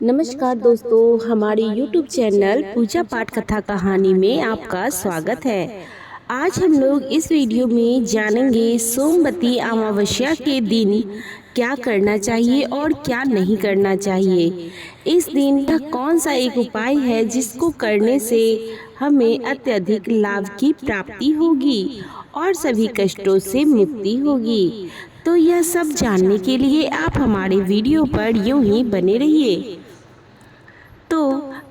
नमस्कार दोस्तों, हमारे YouTube चैनल पूजा पाठ कथा कहानी में आपका स्वागत है। आज हम लोग इस वीडियो में जानेंगे सोमवती अमावस्या के दिन क्या करना चाहिए और क्या नहीं करना चाहिए। इस दिन का कौन सा एक उपाय है जिसको करने से हमें अत्यधिक लाभ की प्राप्ति होगी और सभी कष्टों से मुक्ति होगी। तो यह सब जानने के लिए आप हमारे वीडियो पर यूं ही बने रहिए। तो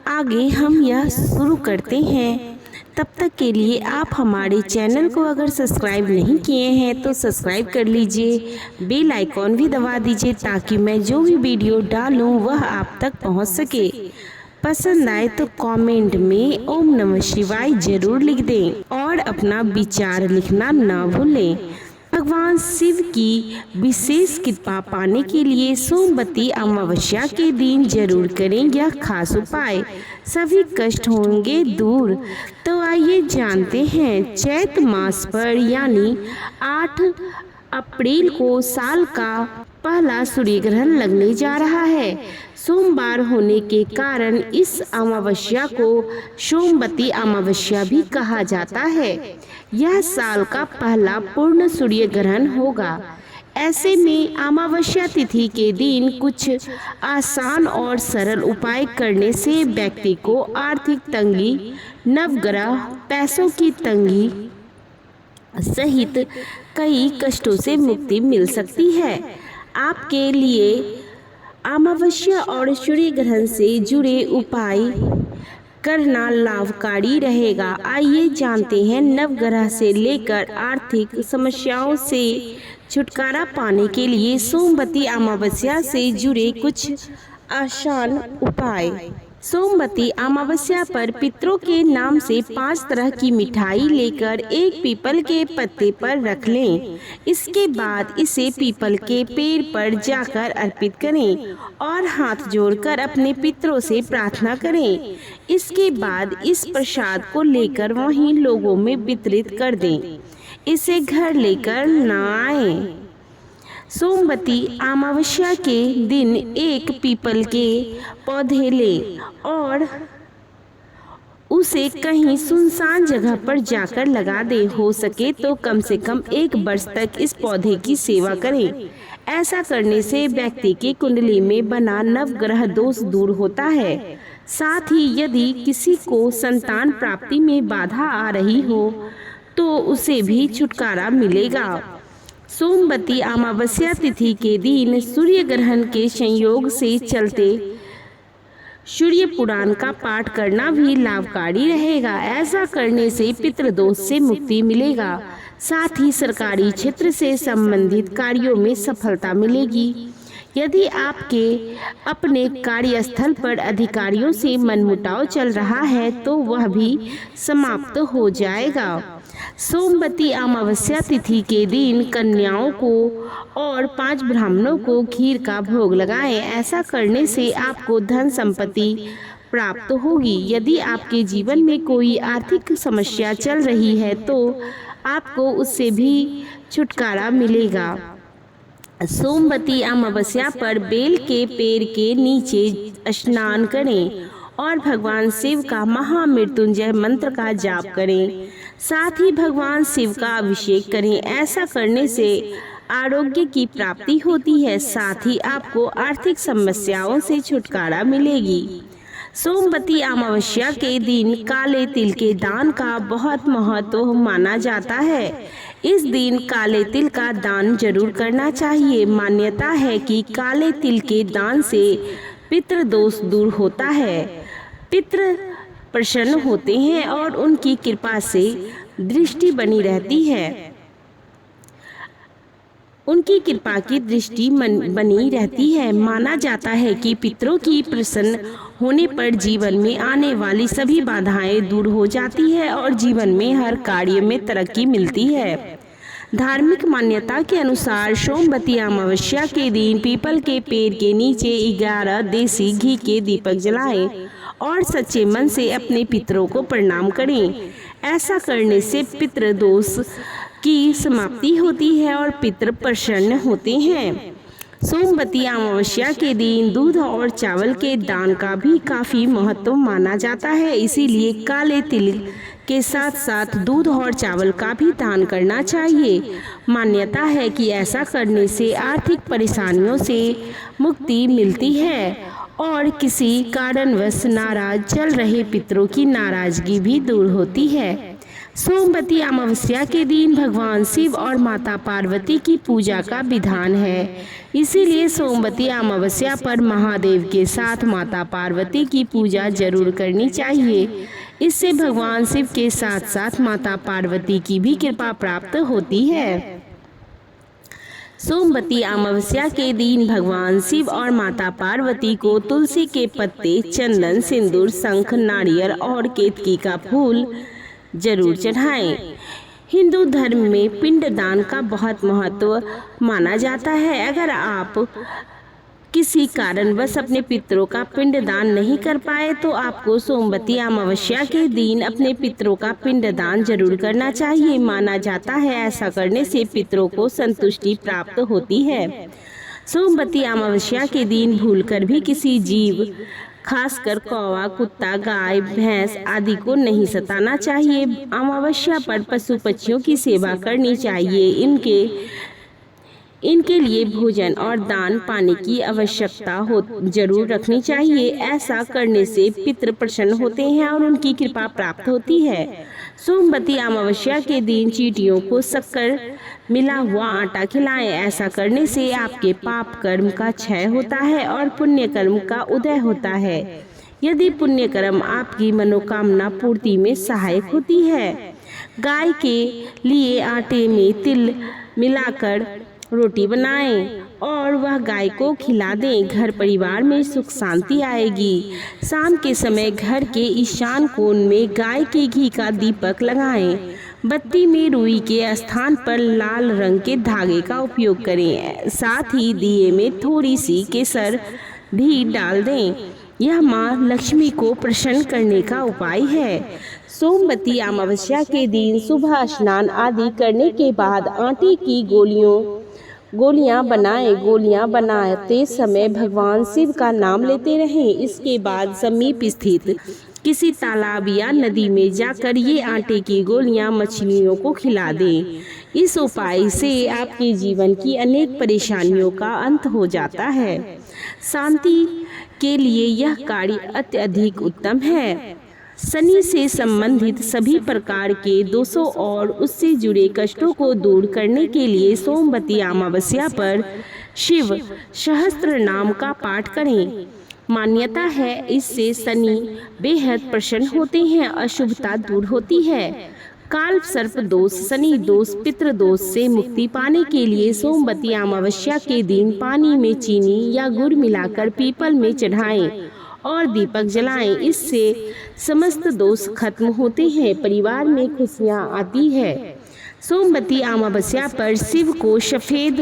आगे हम यह शुरू करते हैं। तब तक के लिए आप हमारे चैनल को अगर सब्सक्राइब नहीं किए हैं तो सब्सक्राइब कर लीजिए, बेल आइकॉन भी दबा दीजिए ताकि मैं जो भी वीडियो डालूं वह आप तक पहुंच सके। पसंद आए तो कमेंट में ओम नमः शिवाय जरूर लिख दें और अपना विचार लिखना ना भूलें। भगवान शिव की विशेष कृपा पाने के लिए सोमवती अमावस्या के दिन जरूर करें यह खास उपाय, सभी कष्ट होंगे दूर। तो आइए जानते हैं। चैत मास पर यानी 8 अप्रैल को साल का पहला सूर्य ग्रहण लगने जा रहा है। सोमवार होने के कारण इस अमावस्या को सोमवती अमावस्या भी कहा जाता है। यह साल का पहला पूर्ण सूर्य ग्रहण होगा। ऐसे में अमावस्या तिथि के दिन कुछ आसान और सरल उपाय करने से व्यक्ति को आर्थिक तंगी, नवग्रह, पैसों की तंगी सहित कई कष्टों से मुक्ति मिल सकती है। आपके लिए अमावस्या और सूर्य ग्रहण से जुड़े उपाय करना लाभकारी रहेगा। आइए जानते हैं। नवग्रह से लेकर आर्थिक समस्याओं से छुटकारा पाने के लिए सोमवती अमावस्या से जुड़े कुछ आसान उपाय। सोमवती अमावस्या पर पितरों के नाम से 5 तरह की मिठाई लेकर एक पीपल के पत्ते पर रख लें। इसके बाद इसे पीपल के पेड़ पर जाकर अर्पित करें और हाथ जोड़कर अपने पितरों से प्रार्थना करें। इसके बाद इस प्रसाद को लेकर वहीं लोगों में वितरित कर दें। इसे घर लेकर न आए। सोमवती अमावस्या के दिन एक पीपल के पौधे लें और उसे कहीं सुनसान जगह पर जाकर लगा दें। हो सके तो कम से कम 1 वर्ष तक इस पौधे की सेवा करें। ऐसा करने से व्यक्ति की कुंडली में बना नवग्रह दोष दूर होता है। साथ ही यदि किसी को संतान प्राप्ति में बाधा आ रही हो तो उसे भी छुटकारा मिलेगा। सोमवती अमावस्या तिथि के दिन सूर्य ग्रहण के संयोग से चलते सूर्य पुराण का पाठ करना भी लाभकारी रहेगा। ऐसा करने से पितृदोष से मुक्ति मिलेगा। साथ ही सरकारी क्षेत्र से संबंधित कार्यों में सफलता मिलेगी। यदि आपके अपने कार्यस्थल पर अधिकारियों से मनमुटाव चल रहा है तो वह भी समाप्त हो जाएगा। सोमवती अमावस्या तिथि के दिन कन्याओं को और 5 ब्राह्मणों को खीर का भोग लगाएं। ऐसा करने से आपको धन संपत्ति प्राप्त होगी। यदि आपके जीवन में कोई आर्थिक समस्या चल रही है तो आपको उससे भी छुटकारा मिलेगा। सोमवती अमावस्या पर बेल के पेड़ के नीचे स्नान करें और भगवान शिव का महामृत्युंजय मंत्र का जाप करें। साथ ही भगवान शिव का अभिषेक करें। ऐसा करने से आरोग्य की प्राप्ति होती है। साथ ही आपको आर्थिक समस्याओं से छुटकारा मिलेगी। सोमवती अमावस्या के दिन काले तिल के दान का बहुत महत्व माना जाता है। इस दिन काले तिल का दान जरूर करना चाहिए। मान्यता है कि काले तिल के दान से पितृदोष दूर होता है, पितृ प्रसन्न होते हैं और उनकी कृपा से दृष्टि बनी रहती है। उनकी कृपा की दृष्टि बनी रहती है। माना जाता है कि पितरों की प्रसन्न होने पर जीवन में आने वाली सभी बाधाएं दूर हो जाती है और जीवन में हर कार्य में तरक्की मिलती है। धार्मिक मान्यता के अनुसार सोमवती अमावस्या के दिन पीपल के पेड़ के नीचे 11 देसी घी के दीपक जलाएं और सच्चे मन से अपने पितरों को प्रणाम करें। ऐसा करने से पितृदोष की समाप्ति होती है और पितृ प्रसन्न होते हैं। सोमवती अमावस्या के दिन दूध और चावल के दान का भी काफ़ी महत्व माना जाता है। इसीलिए काले तिल के साथ साथ दूध और चावल का भी दान करना चाहिए। मान्यता है कि ऐसा करने से आर्थिक परेशानियों से मुक्ति मिलती है और किसी कारणवश नाराज चल रहे पितरों की नाराजगी भी दूर होती है। सोमवती अमावस्या के दिन भगवान शिव और माता पार्वती की पूजा का विधान है। इसीलिए सोमवती अमावस्या पर महादेव के साथ माता पार्वती की पूजा जरूर करनी चाहिए। इससे भगवान शिव के साथ साथ माता पार्वती की भी कृपा प्राप्त होती है। सोमवती अमावस्या के दिन भगवान शिव और माता पार्वती को तुलसी के पत्ते, चंदन, सिंदूर, शंख, नारियल और केतकी का फूल जरूर चढ़ाएं। हिंदू धर्म में पिंडदान का बहुत महत्व माना जाता है। अगर आप किसी कारणवश अपने पितरों का पिंडदान नहीं कर पाए तो आपको सोमवती अमावस्या के दिन अपने पितरों का पिंडदान जरूर करना चाहिए। माना जाता है ऐसा करने से पितरों को संतुष्टि प्राप्त होती है। सोमवती अमावस्या के दिन भूलकर भी किसी जीव, खासकर कौवा, कुत्ता, गाय, भैंस आदि को नहीं सताना चाहिए। अमावस्या पर पशु पक्षियों की सेवा करनी चाहिए। इनके लिए भोजन और दान पानी की आवश्यकता जरूर रखनी चाहिए। ऐसा करने से पितृ प्रसन्न होते हैं और उनकी कृपा प्राप्त होती है। सोमवती अमावस्या के दिन चींटियों को शक्कर मिला हुआ आटा खिलाएं। ऐसा करने से आपके पाप कर्म का क्षय होता है और पुण्य कर्म का उदय होता है। यदि पुण्य कर्म आपकी मनोकामना पूर्ति में सहायक होती है। गाय के लिए आटे में तिल मिलाकर रोटी बनाएं और वह गाय को खिला दें। घर परिवार में सुख शांति आएगी। शाम के समय घर के ईशान कोण में गाय के घी का दीपक लगाएं। बत्ती में रुई के स्थान पर लाल रंग के धागे का उपयोग करें। साथ ही दिए में थोड़ी सी केसर भी डाल दें। यह माँ लक्ष्मी को प्रसन्न करने का उपाय है। सोमवती अमावस्या के दिन सुबह स्नान आदि करने के बाद आटे की गोलियां बनाएं। गोलियां बनाते समय भगवान शिव का नाम लेते रहें। इसके बाद समीप स्थित किसी तालाब या नदी में जाकर ये आटे की गोलियां मछलियों को खिला दें। इस उपाय से आपके जीवन की अनेक परेशानियों का अंत हो जाता है। शांति के लिए यह कार्य अत्यधिक उत्तम है। शनि से संबंधित सभी प्रकार के दोषों और उससे जुड़े कष्टों को दूर करने के लिए सोमवती अमावस्या पर शिव सहस्त्र नाम का पाठ करें। मान्यता है इससे शनि बेहद प्रसन्न होते हैं, अशुभता दूर होती है। काल सर्प दोष, शनि दोष, पितृ दोष से मुक्ति पाने के लिए सोमवती अमावस्या के दिन पानी में चीनी या गुड़ मिलाकर पीपल में चढ़ाएं और दीपक जलाएं। इससे समस्त दोष खत्म होते हैं, परिवार में खुशियां आती है। सोमवती अमावस्या पर शिव को सफेद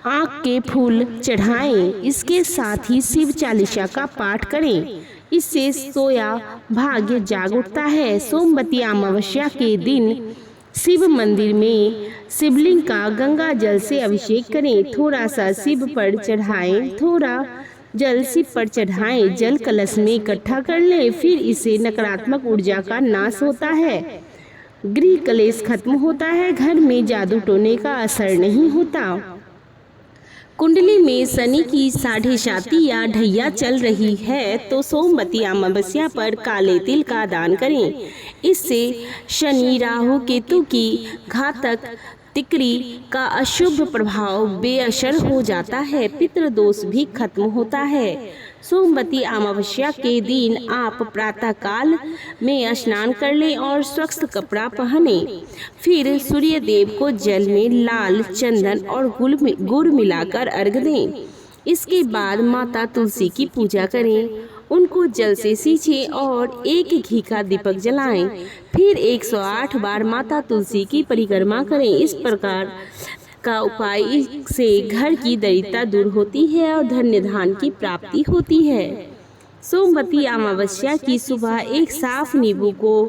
आँख के फूल चढ़ाएं। इसके साथ ही शिव चालीसा का पाठ करें। इससे सोया भाग्य जाग उठता है। सोमवती अमावस्या के दिन शिव मंदिर में शिवलिंग का गंगा जल से अभिषेक करें। थोड़ा सा शिव पर चढ़ाएं। थोड़ा जल शिव पर चढ़ाएं। जल कलश में इकट्ठा कर लें। फिर इसे नकारात्मक ऊर्जा का नाश होता है, गृह कलेश खत्म होता है, घर में जादू टोने का असर नहीं होता। कुंडली में शनि की 7.5 या ढैया चल रही है तो सोमवती अमावस्या पर काले तिल का दान करें। इससे शनि, राहु, केतु की घातक तिकरी का अशुभ प्रभाव बेअसर हो जाता है। पितृदोष भी खत्म होता है। सोमवती अमावस्या के दिन आप प्रातः काल में स्नान कर लें और स्वच्छ कपड़ा पहने। फिर सूर्य देव को जल में लाल चंदन और गुड़ मिलाकर अर्घ दें। इसके बाद माता तुलसी की पूजा करें, उनको जल से सींचें और एक घी का दीपक जलाएं। फिर 108 बार माता तुलसी की परिक्रमा करें। इस प्रकार का उपाय से घर की दरिद्रता दूर होती है और धन्य धान की प्राप्ति होती है। सोमवती अमावस्या की सुबह एक साफ नींबू को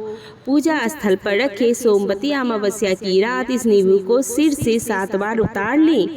पूजा स्थल पर रखें। सोमवती अमावस्या की रात इस नींबू को सिर से 7 बार उतार लें।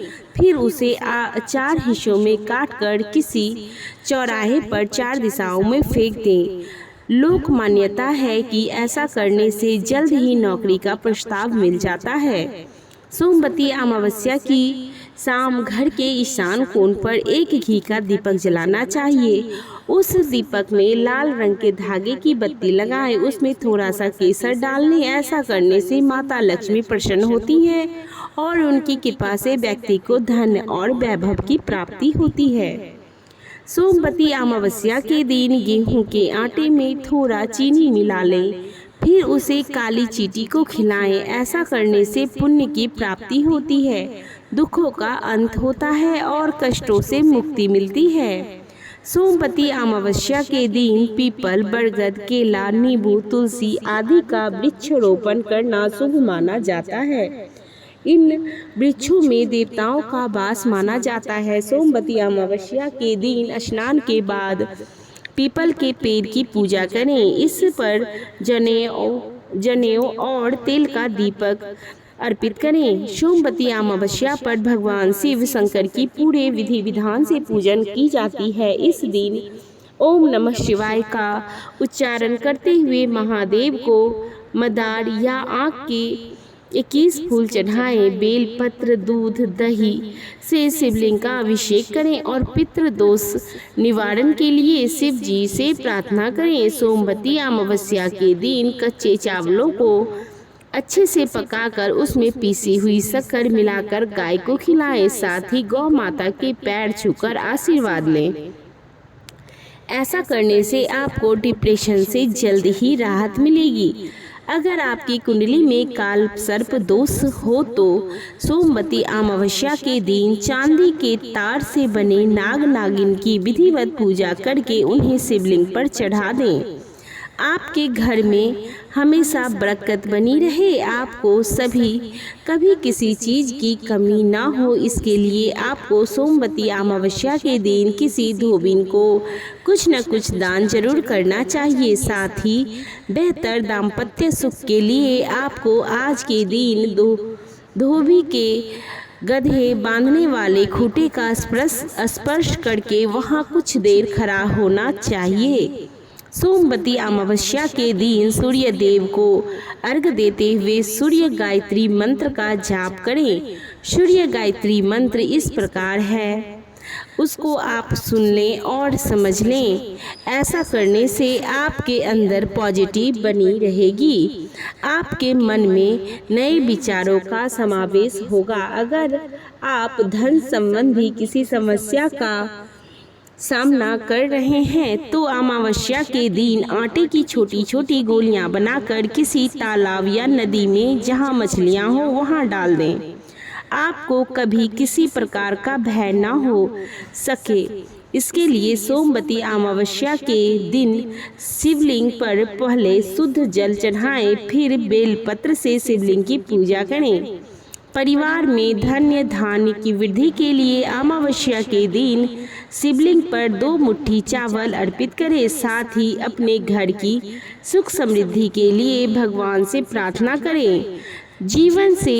फिर उसे 4 हिस्सों में काटकर किसी चौराहे पर 4 दिशाओं में फेंक दें। लोक मान्यता है कि ऐसा करने से जल्द ही नौकरी का प्रस्ताव मिल जाता है। सोमवती अमावस्या की शाम घर के ईशान कोण पर एक घी का दीपक जलाना चाहिए। उस दीपक में लाल रंग के धागे की बत्ती लगाएं, उसमें थोड़ा सा केसर डाल लें। ऐसा करने से माता लक्ष्मी प्रसन्न होती हैं और उनकी कृपा से व्यक्ति को धन और वैभव की प्राप्ति होती है। सोमवती अमावस्या के दिन गेहूं के आटे में थोड़ा चीनी मिला लें, फिर उसे काली चींटी को खिलाएं। ऐसा करने से पुण्य की प्राप्ति होती है, दुखों का अंत होता है और कष्टों से मुक्ति मिलती है। सोमवती अमावस्या के दिन पीपल, बरगद, केला, नींबू, तुलसी आदि का वृक्षारोपण करना शुभ माना जाता है। इन वृक्षों में देवताओं का वास माना जाता है। सोमवती अमावस्या के दिन स्नान के बाद पीपल के पेड़ की पूजा करें। इस पर जनेऊ और तेल का दीपक अर्पित करें। सोमवती अमावस्या पर भगवान शिव शंकर की पूरे विधि विधान से पूजन की जाती है। इस दिन ओम नमः शिवाय का उच्चारण करते हुए महादेव को मदार या आँख के 21 फूल चढ़ाएं। बेल पत्र, दूध, दही से शिवलिंग का अभिषेक करें और पितृ दोष निवारण के लिए शिव जी से प्रार्थना करें। सोमवती अमावस्या के दिन कच्चे चावलों को अच्छे से पकाकर उसमें पीसी हुई शक्कर मिलाकर गाय को खिलाएं। साथ ही गौ माता के पैर छूकर आशीर्वाद लें। ऐसा करने से आपको डिप्रेशन से जल्द ही राहत मिलेगी। अगर आपकी कुंडली में काल सर्प दोष हो तो सोमवती अमावस्या के दिन चांदी के तार से बने नाग नागिन की विधिवत पूजा करके उन्हें शिवलिंग पर चढ़ा दें। आपके घर में हमेशा बरकत बनी रहे, आपको कभी किसी चीज़ की कमी ना हो, इसके लिए आपको सोमवती अमावस्या के दिन किसी धोबिन को कुछ न कुछ दान जरूर करना चाहिए। साथ ही बेहतर दाम्पत्य सुख के लिए आपको आज के दिन धोबी के गधे बांधने वाले खूंटे का स्पर्श करके वहां कुछ देर खड़ा होना चाहिए। सोमवती अमावस्या के दिन सूर्य देव को अर्घ्य देते हुए सूर्य गायत्री मंत्र का जाप करें। सूर्य गायत्री मंत्र इस प्रकार है, उसको आप सुन लें और समझ लें। ऐसा करने से आपके अंदर पॉजिटिव बनी रहेगी, आपके मन में नए विचारों का समावेश होगा। अगर आप धन संबंधी किसी समस्या का सामना कर रहे हैं तो अमावस्या के दिन आटे की छोटी छोटी गोलियां बनाकर किसी तालाब या नदी में जहां मछलियां हो वहां डाल दें। आपको कभी किसी प्रकार का भय ना हो सके, इसके लिए सोमवती अमावस्या के दिन शिवलिंग पर पहले शुद्ध जल चढ़ाएं, फिर बेलपत्र से शिवलिंग की पूजा करें। परिवार में धन्य धान्य की वृद्धि के लिए अमावस्या के दिन शिवलिंग पर 2 मुट्ठी चावल अर्पित करें। साथ ही अपने घर की सुख समृद्धि के लिए भगवान से प्रार्थना करें। जीवन से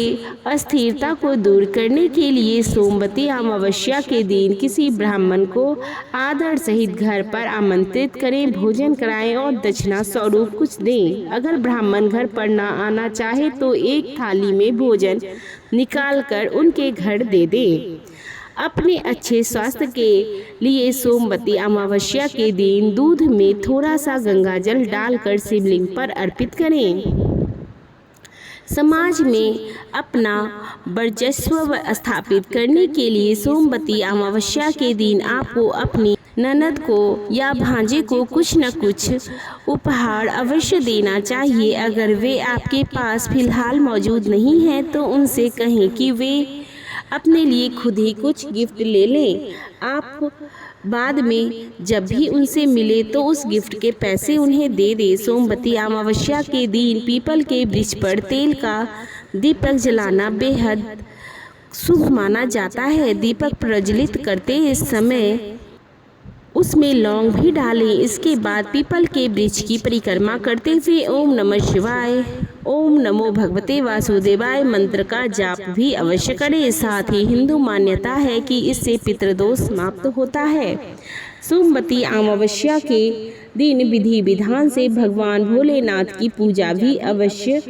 अस्थिरता को दूर करने के लिए सोमवती अमावस्या के दिन किसी ब्राह्मण को आदर सहित घर पर आमंत्रित करें, भोजन कराएं और दक्षिणा स्वरूप कुछ दें। अगर ब्राह्मण घर पर ना आना चाहे तो एक थाली में भोजन निकालकर उनके घर दे दें। अपने अच्छे स्वास्थ्य के लिए सोमवती अमावस्या के दिन दूध में थोड़ा सा गंगाजल डालकर शिवलिंग पर अर्पित करें। समाज में अपना वर्चस्व स्थापित करने के लिए सोमवती अमावस्या के दिन आपको अपनी ननद को या भांजे को कुछ न कुछ उपहार अवश्य देना चाहिए। अगर वे आपके पास फिलहाल मौजूद नहीं हैं तो उनसे कहें कि वे अपने लिए खुद ही कुछ गिफ्ट ले लें। आप बाद में जब भी उनसे मिले तो उस गिफ्ट के पैसे उन्हें दे दें। सोमवती अमावस्या के दिन पीपल के वृक्ष पर तेल का दीपक जलाना बेहद शुभ माना जाता है। दीपक प्रज्वलित करते समय उसमें लौंग भी डालें। इसके बाद पीपल के वृक्ष की परिक्रमा करते हुए ओम नमः शिवाय ओम नमो भगवते वासुदेवाय मंत्र का जाप भी अवश्य करें। साथ ही हिंदू मान्यता है कि इससे पितृदोष समाप्त होता है। सोमवती अमावस्या के दिन विधि विधान से भगवान भोलेनाथ की पूजा भी अवश्य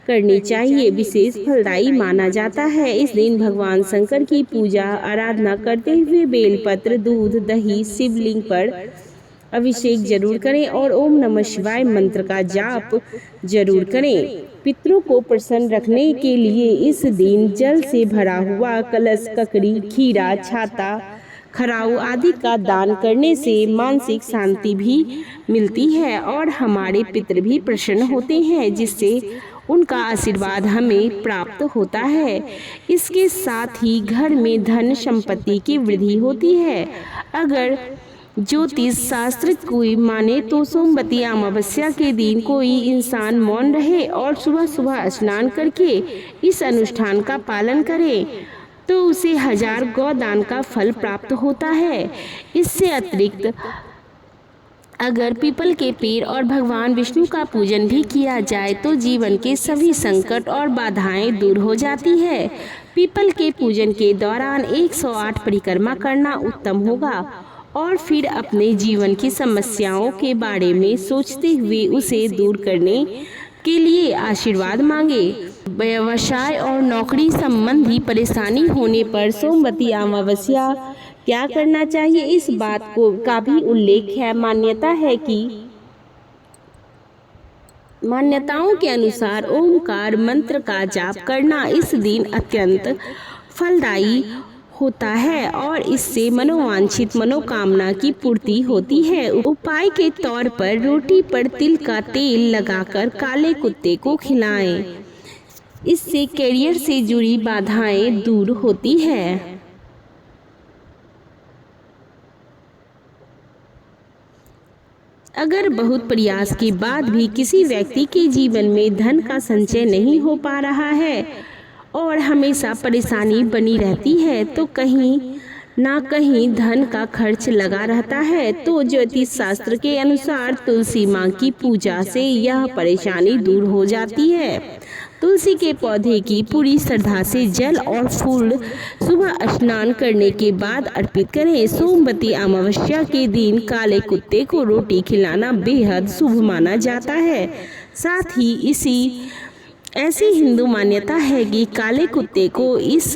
करनी चाहिए। विशेष फलदायी माना जाता है। इस दिन भगवान शंकर की पूजा आराधना करते हुए बेलपत्र, दूध, दही, शिवलिंग पर अभिषेक जरूर करें और ओम नमः शिवाय मंत्र का जाप जरूर करें। पितरों को प्रसन्न रखने के लिए इस दिन जल से भरा हुआ कलश, ककड़ी, खीरा, छाता, खराऊ आदि का दान करने से मानसिक शांति भी मिलती है और हमारे पितर भी प्रसन्न होते हैं, जिससे उनका आशीर्वाद हमें प्राप्त होता है। इसके साथ ही घर में धन संपत्ति की वृद्धि होती है। अगर ज्योतिष शास्त्र कोई माने तो सोमवती अमावस्या के दिन कोई इंसान मौन रहे और सुबह सुबह स्नान करके इस अनुष्ठान का पालन करे तो उसे 1000 गौदान का फल प्राप्त होता है। इससे अतिरिक्त अगर पीपल के पेड़ और भगवान विष्णु का पूजन भी किया जाए तो जीवन के सभी संकट और बाधाएं दूर हो जाती है। पीपल के पूजन के दौरान 108 परिक्रमा करना उत्तम होगा और फिर अपने जीवन की समस्याओं के बारे में सोचते हुए उसे दूर करने के लिए आशीर्वाद मांगे। व्यवसाय और नौकरी संबंधी परेशानी होने पर सोमवती अमावस्या क्या करना चाहिए, इस बात का भी उल्लेख है। मान्यताओं के अनुसार ओमकार मंत्र का जाप करना इस दिन अत्यंत फलदायी होता है और इससे मनोवांछित मनोकामना की पूर्ति होती है। उपाय के तौर पर रोटी पर तिल का तेल लगाकर काले कुत्ते को खिलाएं। इससे करियर से जुड़ी बाधाएं दूर होती है। अगर बहुत प्रयास के बाद भी किसी व्यक्ति के जीवन में धन का संचय नहीं हो पा रहा है और हमेशा परेशानी बनी रहती है तो कहीं ना कहीं धन का खर्च लगा रहता है, तो ज्योतिष शास्त्र के अनुसार तुलसी माँ की पूजा से यह परेशानी दूर हो जाती है। तुलसी के पौधे की पूरी श्रद्धा से जल और फूल सुबह स्नान करने के बाद अर्पित करें। सोमवती अमावस्या के दिन काले कुत्ते को रोटी खिलाना बेहद शुभ माना जाता है। साथ ही ऐसी हिंदू मान्यता है कि काले कुत्ते को इस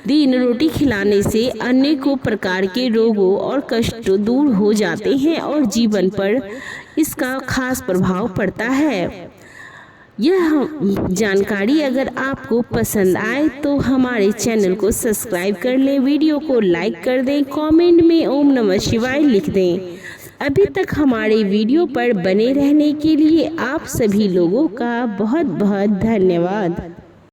दिन रोटी खिलाने से अनेकों प्रकार के रोगों और कष्ट दूर हो जाते हैं और जीवन पर इसका खास प्रभाव पड़ता है। यह जानकारी अगर आपको पसंद आए तो हमारे चैनल को सब्सक्राइब कर लें, वीडियो को लाइक कर दें, कमेंट में ओम नमः शिवाय लिख दें। अभी तक हमारे वीडियो पर बने रहने के लिए आप सभी लोगों का बहुत बहुत धन्यवाद।